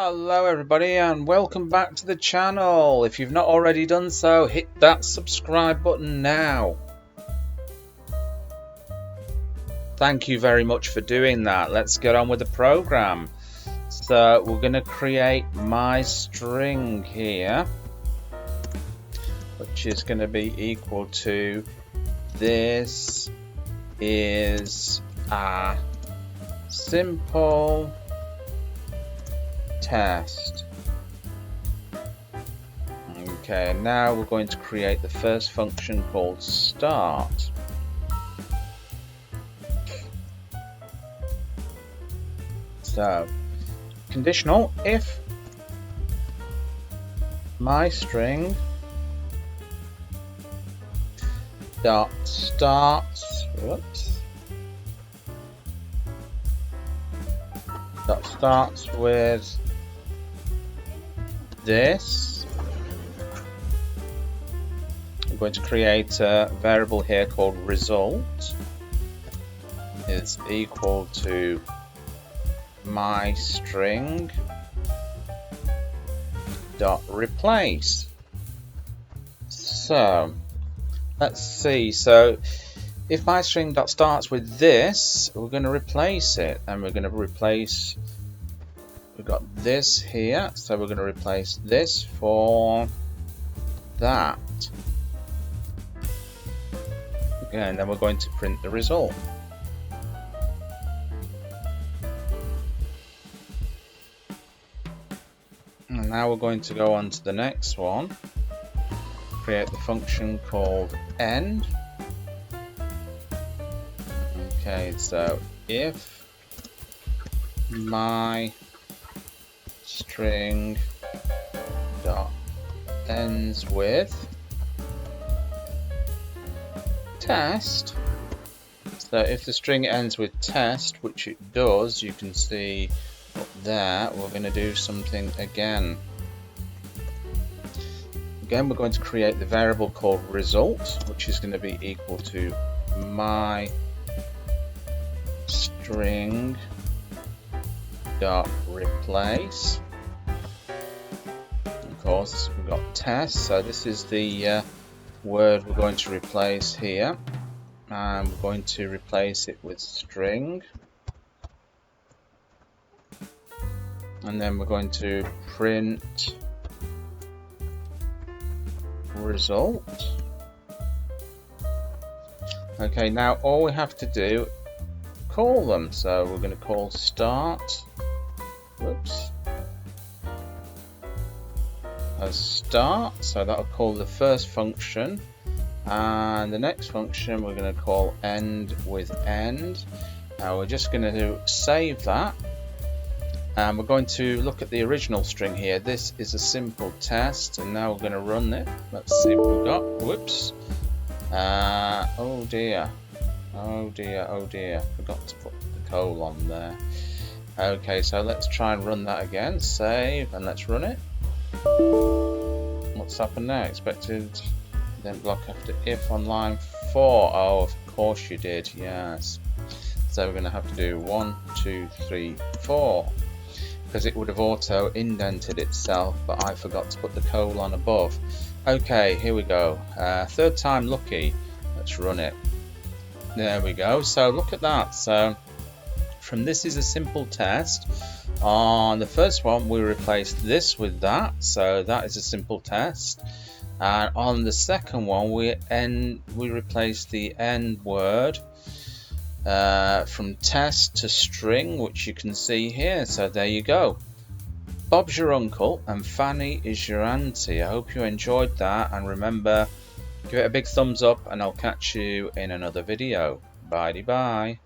Hello everybody and welcome back to the channel. If you've not already done so, hit that subscribe button now. Thank you very much for doing that. Let's get on with the program. So we're going to create my string here, which is going to be equal to this is a simple test. Okay, now we're going to create the first function called start. So, conditional if my string dot starts with this. I'm going to create a variable here called result is equal to my string dot replace. So let's see. So if my string dot starts with this, we're going to replace it, and we're going to replace. We've got this here, so we're going to replace this for that. Okay, and then we're going to print the result. And now we're going to go on to the next one. Create the function called end. Okay, so if my string dot ends with test, so if the string ends with test, which it does, you can see up there, we're going to do something again. Again, we're going to create the variable called result, which is going to be equal to my string dot replace. Of course, we've got test, so this is the word we're going to replace here, and we're going to replace it with string, and then we're going to print result. Okay, now all we have to do, call them. So we're going to call start, as start, so that'll call the first function, and the next function we're going to call end with end. Now we're just going to save that, and we're going to look at the original string here. This is a simple test, and now we're going to run it. Let's see what we've got. Whoops. Oh dear, forgot to put the colon there. Okay, so let's try and run that again. Save, and let's run it. What's happened now? Expected then block after if on line 4. Oh, of course you did, yes. So we're going to have to do 1, 2, 3, 4, because it would have auto indented itself, but I forgot to put the colon above. Okay, here we go. Third time lucky. Let's run it. There we go. So look at that. So from this is a simple test. On the first one, we replaced this with that, so that is a simple test. And on the second one, we replaced the end word from test to string, which you can see here. So there you go. Bob's your uncle and Fanny is your auntie. I hope you enjoyed that, and remember, give it a big thumbs up, and I'll catch you in another video. Bye bye.